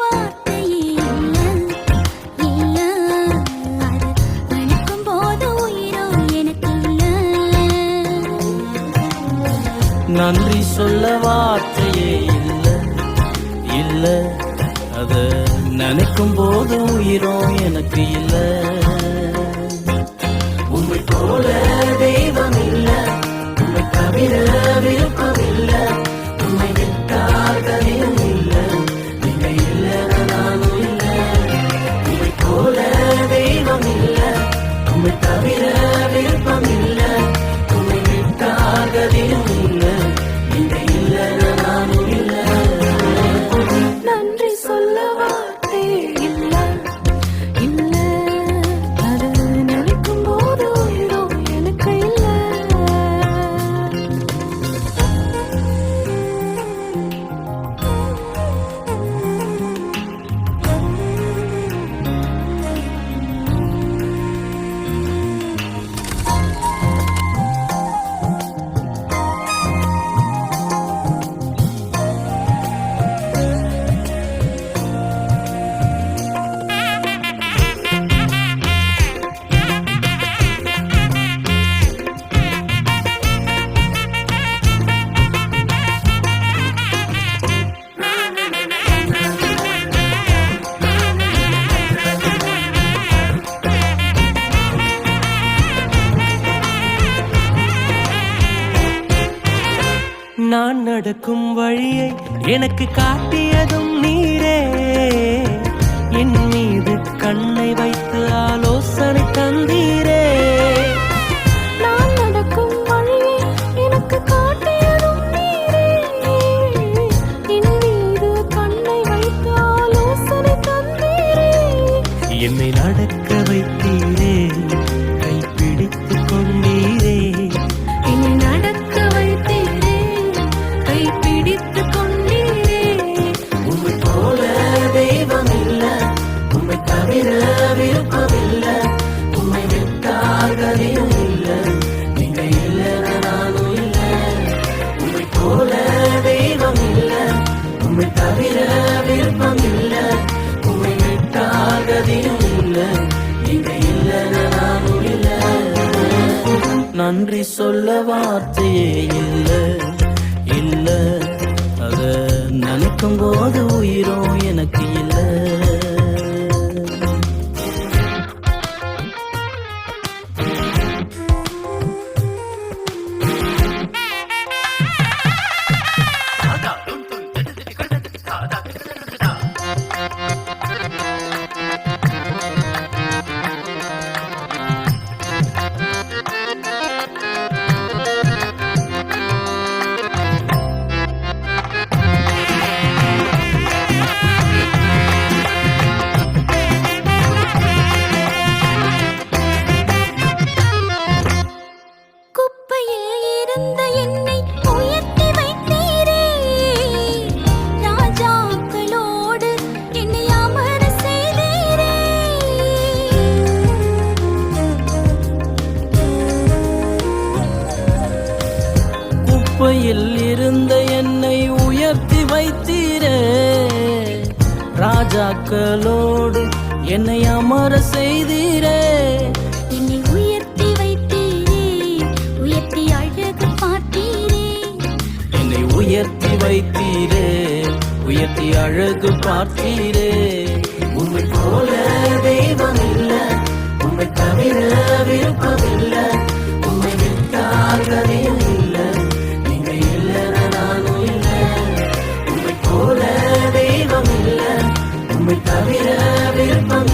வார்த்தையே இல்ல இல்ல அது நினைக்கும் போது உயிரோ எனக்கு இல்ல. நன்றி சொல்ல வார்த்தையே இல்ல இல்ல அத நினைக்கும் போது உயிரோ எனக்கு இல்ல. உம்மை போல தெய்வம் இல்ல, உம்மை தவிர விருப்பம் இல்ல, உம்மை விட்டால் கதியும் இல்ல, நீங்க இல்ல நானும் இல்ல. உம்மை போல தெய்வம் இல்ல, உம்மை தவிர விருப்பம் இல்ல, உம்மை விட்டால் கதியும் இல்ல, நீங்க இல்ல நானும் இல்ல. நன்றி சொல்ல வார்த்தை இல்ல இல்ல அது நினைக்கும் போது உயிரோ எனக்கு இல்ல. நான் நடக்கும் வழியை எனக்கு காட்டியதும் நீரே, என் மீது கண்ணை வைத்து ஆலோசனை தந்தீரே. நான் நடக்கும் வழியை எனக்கு காட்டியதும் நீரே, என் மீது கண்ணை வைத்து ஆலோசனை தந்தீரே. என்னை நடக்க வைத்தீரே, கைப்பிடித்துக் கொண்டீரே. என்னை நடக்க வைத்தீரே, கைப்பிடித்துக் கொண்டீரே. உம்மை போல தெய்வம் இல்ல, உம்மை தவிர விருப்பம் இல்ல, உம்மை விட்டால் கதியும் இல்ல, நீங்க இல்ல நானும் இல்ல. உம்மை போல தெய்வம் இல்ல, உம்மை தவிர விருப்பம் இல்ல, உம்மை விட்டால் கதியும் இல்ல, நீங்க இல்ல நானும் இல்ல. நன்றி சொல்ல வார்த்தையே இல்ல இல்ல அத நினைக்கும் போது உயிரோ எனக்கு இல்ல. குப்பையில் இருந்த என்னை உயர்த்தி வைத்தீரே, ராஜாக்களோடு என்னை அமர செய்தீரே. குப்பையில் இருந்த என்னை உயர்த்தி வைத்தீரே, ராஜாக்களோடு என்னை அமர செய்தீரே. என்னை உயர்த்தி வைத்தீரே, உயர்த்தி அழகு பார்த்தீரே. என்னை உயர்த்தி வைத்தீரே, உயர்த்தி அழகு பார்த்தீரே. உம்மை போல தெய்வம் இல்ல, உம்மை தவிர விருப்பம் இல்ல, உம்மை விட்டால் கதியும் இல்ல, நீங்க இல்ல நானும் இல்ல. உம்மை போல தெய்வம் இல்ல, உம்மை தவிர விருப்பம்